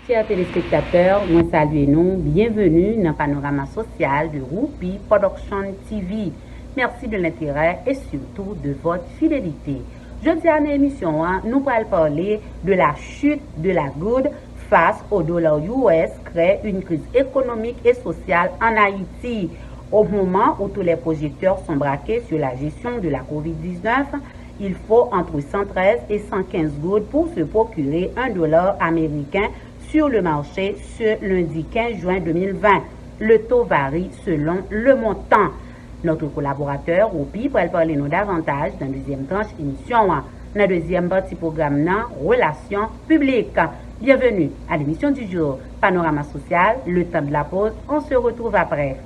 Chers téléspectateurs, moi salue nous, bienvenue dans le panorama social de Roupi Production TV. Merci de l'intérêt et surtout de votre fidélité. Jeudi à l'émission, nous allons parler de la chute de la Good face au dollar US, crée une crise économique et sociale en Haïti. Au moment où tous les projecteurs sont braqués sur la gestion de la COVID-19, il faut entre 113 et 115 gouttes pour se procurer $1 américain sur le marché ce lundi 15 juin 2020. Le taux varie selon le montant. Notre collaborateur Roupi va parler nous davantage dans la deuxième tranche émission. Dans la deuxième partie programme, relations publiques. Bienvenue à l'émission du jour, Panorama social, le temps de la pause. On se retrouve après.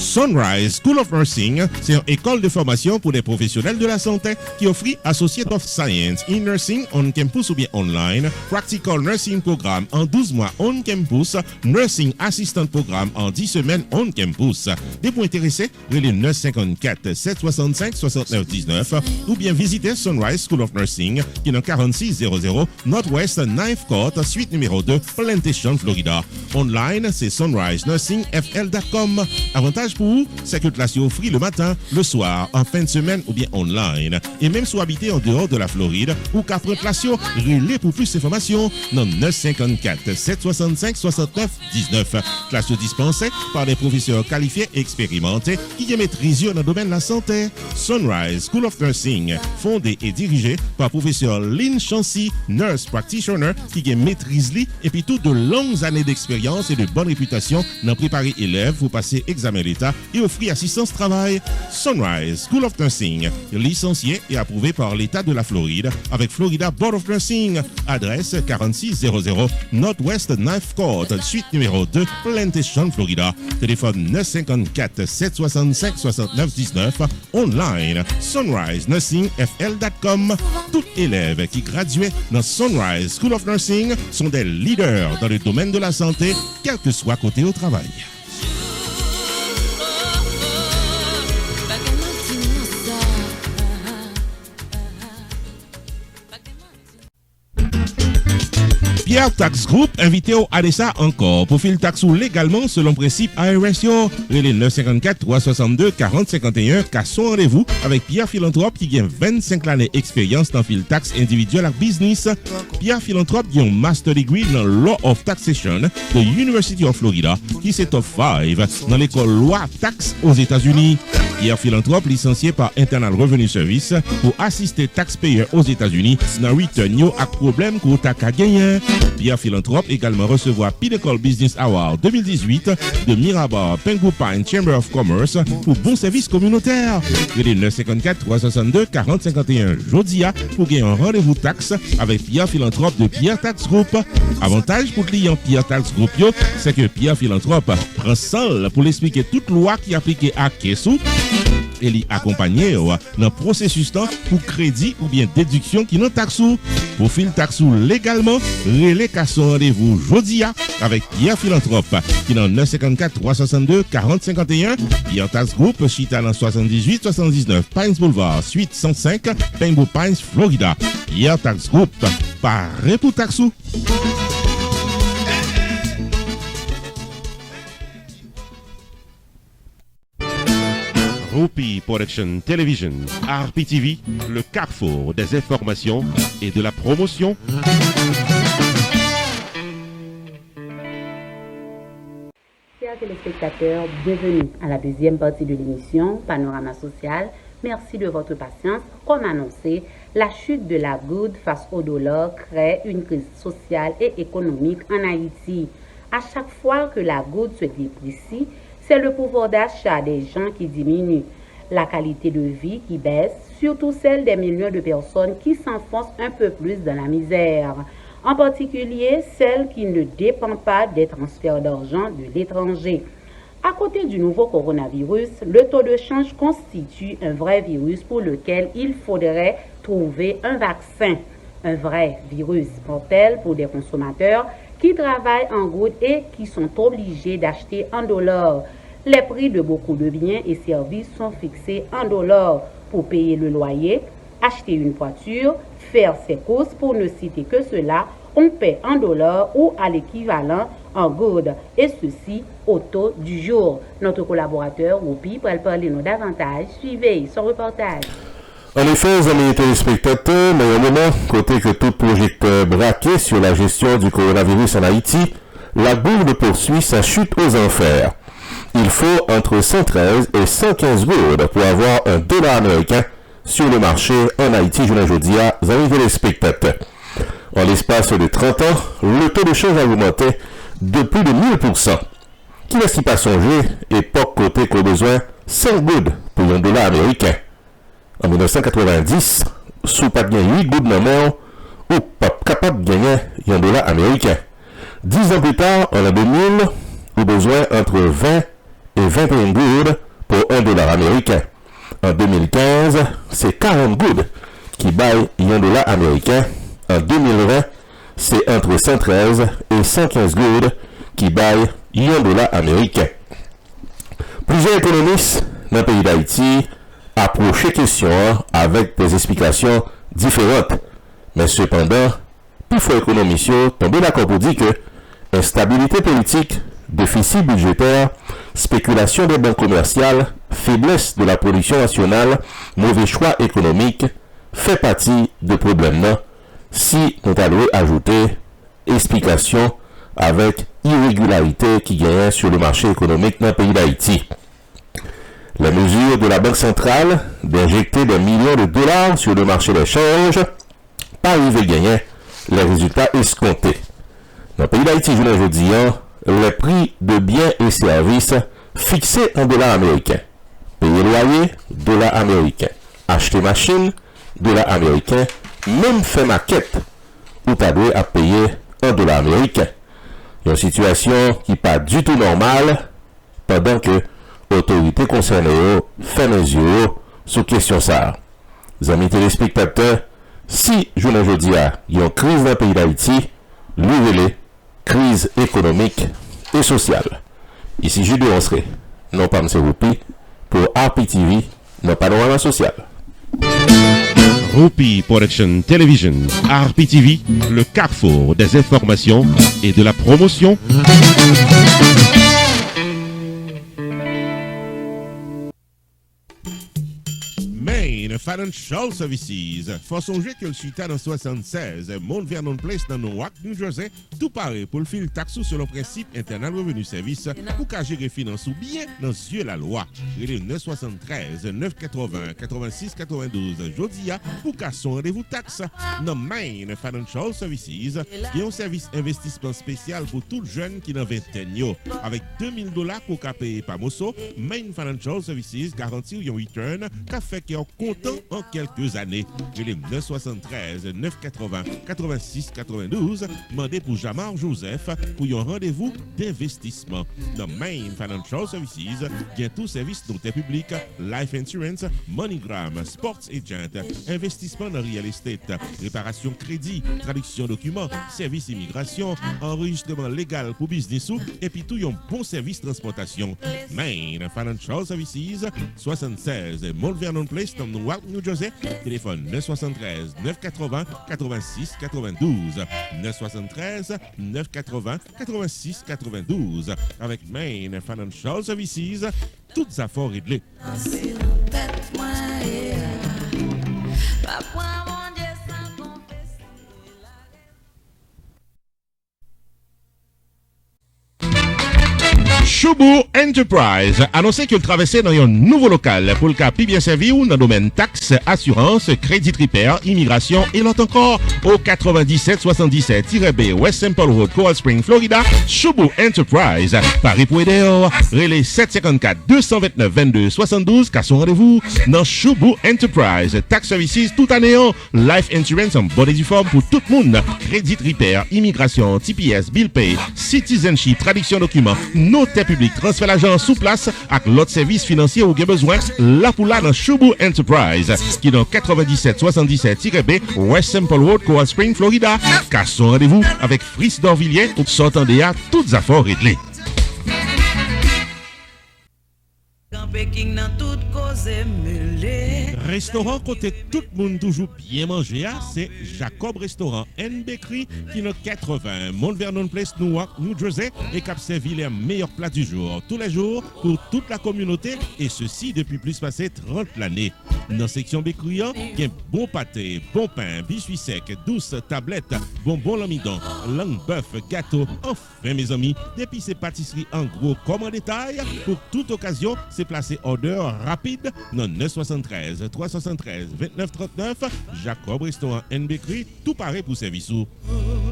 Sunrise School of Nursing, c'est une école de formation pour les professionnels de la santé qui offre Associate of Science in Nursing on campus ou bien online, Practical Nursing Programme en 12 mois on campus, Nursing Assistant Programme en 10 semaines on campus. Des points intéressés, relais 954 765 69 19 ou bien visitez Sunrise School of Nursing qui est dans 4600 Northwest 9th Court, suite numéro 2, Plantation, Florida. Online, c'est sunrisenursingfl.com. Avantage pour vous, c'est que classe est offerte le matin, le soir, en fin de semaine ou bien online. Et même si vous habitez en dehors de la Floride ou qu'après classe, relais pour plus d'informations dans 954 765 69 19. Classe dispensée par des professeurs qualifiés et expérimentés qui maîtrisent dans le domaine de la santé. Sunrise School of Nursing, fondé et dirigé par professeur Lynn Chancy, nurse practitioner qui maîtrise et puis toutes de longues années d'expérience et de bonne réputation dans préparer élèves pour passer examen d'État et offrir assistance travail. Sunrise School of Nursing, licencié et approuvé par l'État de la Floride avec Florida Board of Nursing. Adresse 4600 Northwest 9th Court, suite numéro 2, Plantation, Florida. Téléphone 954 765 69 19. Online, sunrisenursingfl.com. Tout élève qui graduait dans Sunrise School of Nursing sont des leaders dans le domaine de la santé, quel que soit côté au travail. Pierre Tax Group invité au ADESA encore pour filer taxe légalement selon principe ARSO. Relais 954 362 40 51 car son rendez-vous avec Pierre Philanthrope qui gagne 25 années d'expérience dans fil taxe individuel et business. Pierre Philanthrope a un master degree dans Law of Taxation de University of Florida qui s'est top 5 dans l'école loi taxe aux États-Unis. Pierre Philanthrope licencié par Internal Revenue Service pour assister taxpayers aux États-Unis dans return yo ak problème ko ta ka gagner. Pierre Philanthrope également recevoir Pinnacle Business Award 2018 de Mirabar Pengu Pine Chamber of Commerce pour bon service communautaire. Relais 954 362 40 51 Jodia pour gagner un rendez-vous taxe avec Pierre Philanthrope de Pierre Tax Group. Avantage pour client Pierre Tax Group yo, c'est que Pierre Philanthrope prend seul pour l'expliquer toute loi qui applique à Kessou et l'y accompagner dans le processus pour crédit ou bien déduction qui non taxou. Pour fil taxou légalement, relais qu'à son rendez-vous jodia avec Pierre Philanthrope qui dans 954 362 40 51. Pierre Tax Group, Chita dans 78 79 Pines Boulevard, suite 105, Pengu Pines, Florida. Pierre Tax Group, paré pour taxou. Roupi Production Television, RPTV, le carrefour des informations et de la promotion. Chers téléspectateurs, bienvenue à la deuxième partie de l'émission Panorama social. Merci de votre patience. Comme annoncé, la chute de la Good face au dollar crée une crise sociale et économique en Haïti. À chaque fois que la Good se déprécie, c'est le pouvoir d'achat des gens qui diminue, la qualité de vie qui baisse, surtout celle des millions de personnes qui s'enfoncent un peu plus dans la misère, en particulier celles qui ne dépendent pas des transferts d'argent de l'étranger. À côté du nouveau coronavirus, le taux de change constitue un vrai virus pour lequel il faudrait trouver un vaccin. Un vrai virus mortel pour des consommateurs qui travaillent en gouttes et qui sont obligés d'acheter en dollars. Les prix de beaucoup de biens et services sont fixés en dollars pour payer le loyer, acheter une voiture, faire ses courses pour ne citer que cela, on paie en dollars ou à l'équivalent en good. Et ceci au taux du jour. Notre collaborateur Whoopi pour parler nous davantage. Suivez son reportage. En effet, amis téléspectateurs, mais au moment, côté que tout projecteur braqué sur la gestion du coronavirus en Haïti, la gourde poursuit sa chute aux enfers. Il faut entre 113 et 115 gourdes pour avoir un dollar américain sur le marché en Haïti, je l'ai dit à amis téléspectateurs. En l'espace de 30 ans, le taux de change a augmenté de plus de 1000%. Qui n'est-ce pas songé, époque côté qu'au besoin 5 gourdes pour un dollar américain. En 1990, sous pas de gagner 8 gouttes dans mer, ou pas capable de gagner un dollar américain. 10 ans plus tard, en l'an 2000, ou besoin entre 20 et 21 gouttes pour un dollar américain. En 2015, c'est 40 gouttes qui baillent un dollar américain. En 2020, c'est entre 113 et 115 gouttes qui baillent un dollar américain. Plusieurs économistes dans le pays d'Haïti approchent la question avec des explications différentes. Mais cependant, il faut économistes tomber d'accord pour dire que instabilité politique, déficit budgétaire, spéculation des banques commerciales, faiblesse de la production nationale, mauvais choix économique, fait partie de problèmes si nous allons ajouter explication avec irrégularité qui gagne sur le marché économique dans le pays d'Haïti. La mesure de la Banque centrale d'injecter des millions de dollars sur le marché des changes, pas arrivé gagner les résultats escomptés. Dans le pays d'Haïti, je le dis, les prix de biens et services fixés en dollars américains. Payer loyer, dollars américains. Acheter machine, dollars américains. Même fait maquette, ou t'as dû à payer en dollars américains. Une situation qui n'est pas du tout normale, pendant que l'autorité concernée fait mes yeux sur question ça. Les amis téléspectateurs, si je ne dis à il y a une crise dans le pays d'Haïti, l'ouvrez crise économique et sociale. Ici, je dénoncerai, non pas M. Whoopi, pour RPTV, non panorama social. Whoopi Production Television, RPTV, le carrefour des informations et de la promotion. Main Financial Services. Faut songer que le suite dans 76, Mount Vernon Place dans Newark, New Jersey, tout paraît pour le fil taxe sur le principe internal revenu service pour qu'à gérer finance ou bien dans yeux la loi. Il est 973 980 86 92 Jodia pour qu'à son rendez-vous taxe. Dans Main Financial Services, il y a un service investissement spécial pour tout jeune qui n'a 20 ans. Avec $2000 pour qu'à payer par Mosso, Main Financial Services garantit un return qu'a fait qui est content en quelques années. Il est 973 980 86 92. Mandez pour Jamar Joseph pour un rendez-vous d'investissement. Dans Main Financial Services, il y a tout service d'intérêt public, life insurance, MoneyGram, sports agent, investissement dans real estate, réparation crédit, traduction documents, service immigration, enregistrement légal pour business et puis tout un bon service transportation. Main Financial Services, 76 Mount Vernon Place, dans Newark, New Jersey. Téléphone 973 980 86 92. 973 980 86 92. Avec Main Financial Services, toutes affaires réglées. Choubou Enterprise annoncé qu'il traversait dans un nouveau local pour le cas plus bien servi ou dans le domaine taxes, assurance, crédit repair, immigration et l'autre encore au 9777-B West Temple Road, Coral Spring, Florida. Choubou Enterprise, Paris pour aider, relais 754 229 22 72 qu'à son rendez-vous dans Choubou Enterprise. Tax services tout année, life insurance en bonne et due forme pour tout le monde, crédit repair, immigration, TPS, bill pay, citizenship, traduction documents, notaire public, transfert l'argent sous place avec l'autre service financier ou bien besoin, là pour là dans Choubou Enterprise, qui est dans 9777-B West Temple Road, Coral Spring, Florida. Car son rendez-vous avec Fris d'Orvilliers, sortant à toutes affaires réglées. Restaurant côté tout le monde toujours bien manger, c'est Jacob Restaurant and Bakery qui est 80 Mount Vernon Place, Newark, New Jersey et qui a servi les meilleurs plats du jour, tous les jours pour toute la communauté et ceci depuis plus passé 30 l'année. Dans la section bakery, il y a bon pâté, bon pain, biscuits secs, douces tablettes, bonbons l'amidon, langue bœuf, gâteau. Enfin mes amis, depuis ces pâtisseries en gros comme en détail, pour toute occasion, c'est placé order rapide dans 973 373 2939 Jacob Restaurant and Bakery, tout pareil pour service. Dans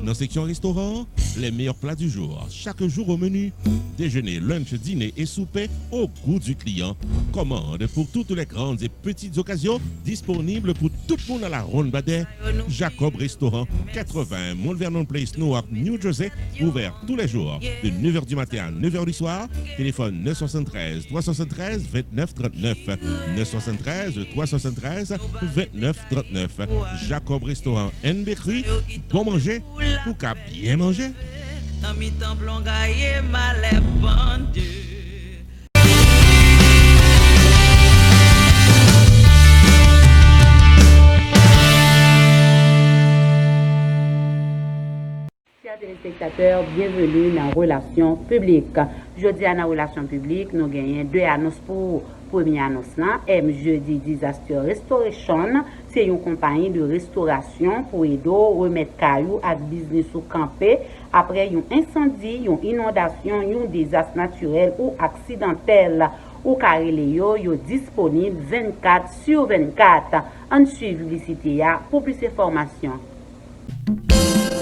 la section restaurant, les meilleurs plats du jour, chaque jour au menu, déjeuner, lunch, dîner et souper au goût du client. Commande pour toutes les grandes et petites occasions, disponibles pour tout le monde à la Ronde Badet. Jacob Restaurant, 80 Mount Vernon Place, Newark, New Jersey, ouvert tous les jours de 9h du matin à 9h du soir. Téléphone 973 373 29 39 973 373 29 39. Jacob Restaurant and Bakery, bon manger pour qu'à bien manger. Chers téléspectateurs, bienvenue dans Relations publiques. Jeudi à la Relations publiques, nous gagnons deux annonces pour première annonce là. Jeudi Disaster Restoration, c'est une compagnie de restauration pour aider remettre caillou à business ou camper après un incendie, une inondation, un désastre naturel ou accidentel. Ou carré yo disponible 24/24. En suivre publicité pour plus d'informations.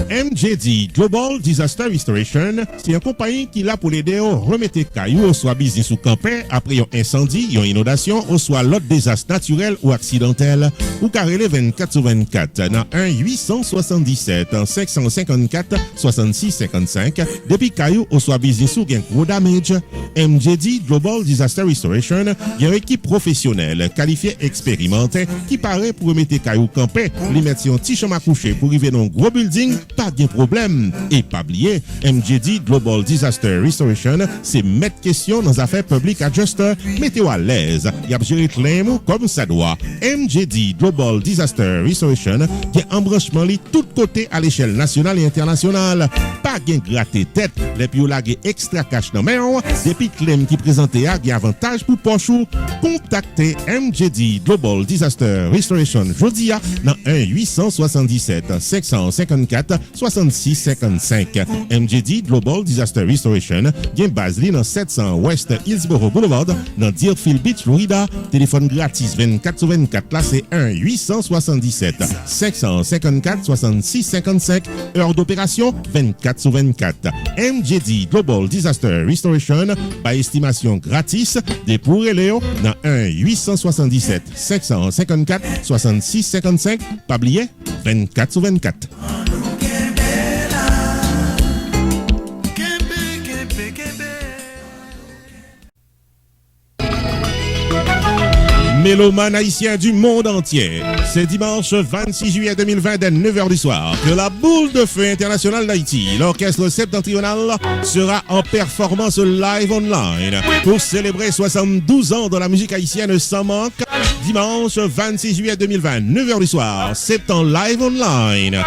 MJD Global Disaster Restoration, c'est une compagnie qui l'a pour l'aider à remettre caillou, soit business ou camper après un incendie, une inondation, ou soit l'autre désastre naturel ou accidentel, ou carrelé 24/24 dans 1-877-554-6655, depuis caillou, ou soit business ou gain gros damage. MJD Global Disaster Restoration, il y a une équipe professionnelle, qualifiée, expérimentée, qui paraît pour remettre caillou camper, lui mettre sur un petit chemin à coucher pour arriver dans un gros building, pas de problème. Et pas oublier, MJD Global Disaster Restoration, c'est mettre question dans affaires publiques adjuster, mettez-vous à l'aise. Il y a géré claim comme ça doit. MJD Global Disaster Restoration, qui est embranchement li tout côté à l'échelle nationale et internationale. Pas gain gratter tête, les puis la extra cash dans main, depuis claim qui présentait à avantage pour pochou. Contactez MJD Global Disaster Restoration Jodia dans 1-877-554-6655. MJD Global Disaster Restoration, bien basé dans 700 West Hillsborough Boulevard, dans Deerfield Beach, Florida. Téléphone gratis 24/24, là c'est 1-877-554-6655. Heure d'opération 24/24. MJD Global Disaster Restoration, par estimation gratis, des pour Léo dans 1-877-554-6655. Pas oublier 24/24. Mélomanes haïtiens du monde entier, c'est dimanche 26 juillet 2020 dès 9h du soir que la boule de feu internationale d'Haïti, l'orchestre septentrional, sera en performance live online pour célébrer 72 ans de la musique haïtienne sans manque. Dimanche 26 juillet 2020, 9h du soir, Septembre live online.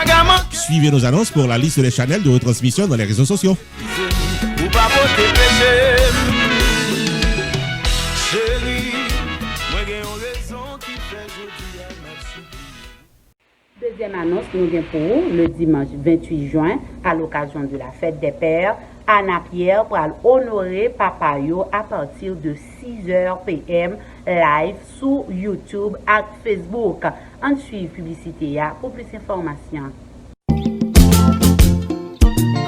Suivez nos annonces pour la liste des channels de retransmission dans les réseaux sociaux. Deuxième annonce, nous avons pour vous le dimanche 28 juin, à l'occasion de la fête des pères, Anna Pierre pour honorer Papa Yo à partir de 6h PM live sur YouTube et Facebook. En suivre publicité pour plus d'informations.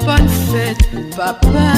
Bonne fête, papa.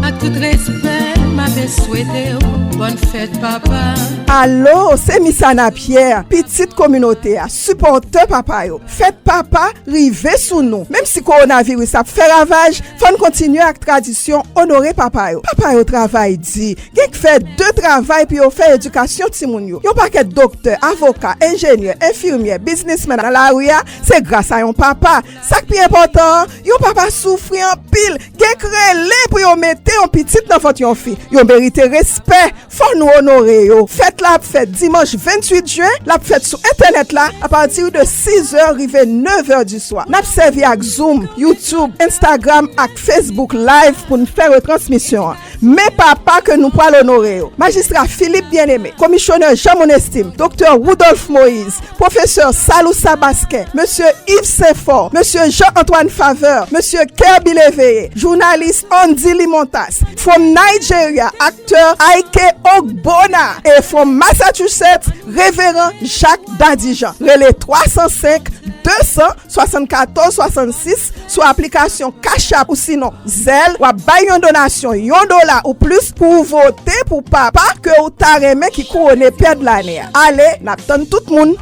À tout respect, m'avait souhaité bonne fête, papa. Allô, c'est Miss Anna Pierre, petite communauté à supporter papa yo. Fête papa, rive sous nous. Même si coronavirus a fait ravage, faut continuer avec tradition honorer papa yo. Papa yo travail dit, gen fait deux travail puis yo fait éducation timoun yo. Yo paquet docteur, avocat, ingénieur, infirmier, businessman dans la rue, c'est grâce à yon papa. Ça qui est important, yon papa souffre en pile, gen krelé pour yo mettre yon petit dans votre yon fille, yon mérite respect, faut nous honorer yo. Fête la fête dimanche 28 juin, la fête sur internet là à partir de 6h arrivé 9h du soir. N'a servi avec Zoom, YouTube, Instagram et Facebook live pour nous faire retransmission. Mais papa que nous pourrons l'honorer. Magistrat Philippe Bien-Aimé, commissionnaire Jean Monestime, docteur Rudolph Moïse, professeur Salou Sabasquet, monsieur Yves Saint-Fort, monsieur Jean-Antoine Faveur, monsieur Kirby Léveillé, journaliste Andy Limontas, from Nigeria, acteur Ike Ogbona, et from Massachusetts, révérend Jacques Dadijan. Relais 305 274 66 sur application Cash App ou sinon Zelle ou bailler une donation $1 ou plus pour voter pour papa que ou ta remè qui couronne père de l'année. Allez, n'attend tout le monde.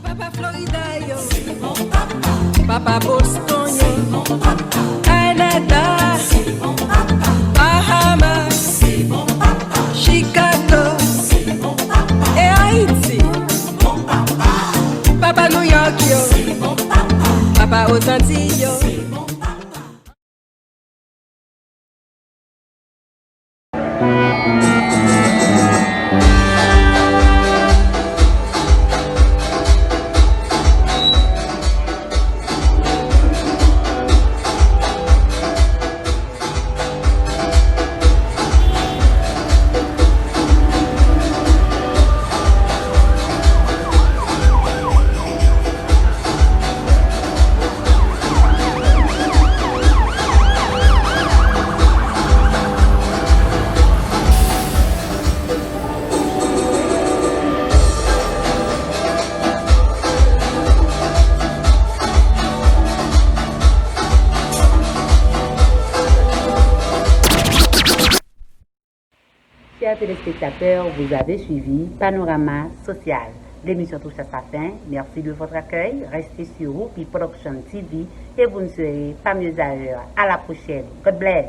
Papa Florida yo, Papa Boston yo, Canada, Bahamas, Chicago, et Haïti. Papa New York yo, Papa aux Antilles yo. Chers téléspectateurs, vous avez suivi Panorama Social. L'émission touche à sa fin. Merci de votre accueil. Restez sur Whoopi Production TV et vous ne serez pas mieux ailleurs. À la prochaine. God bless.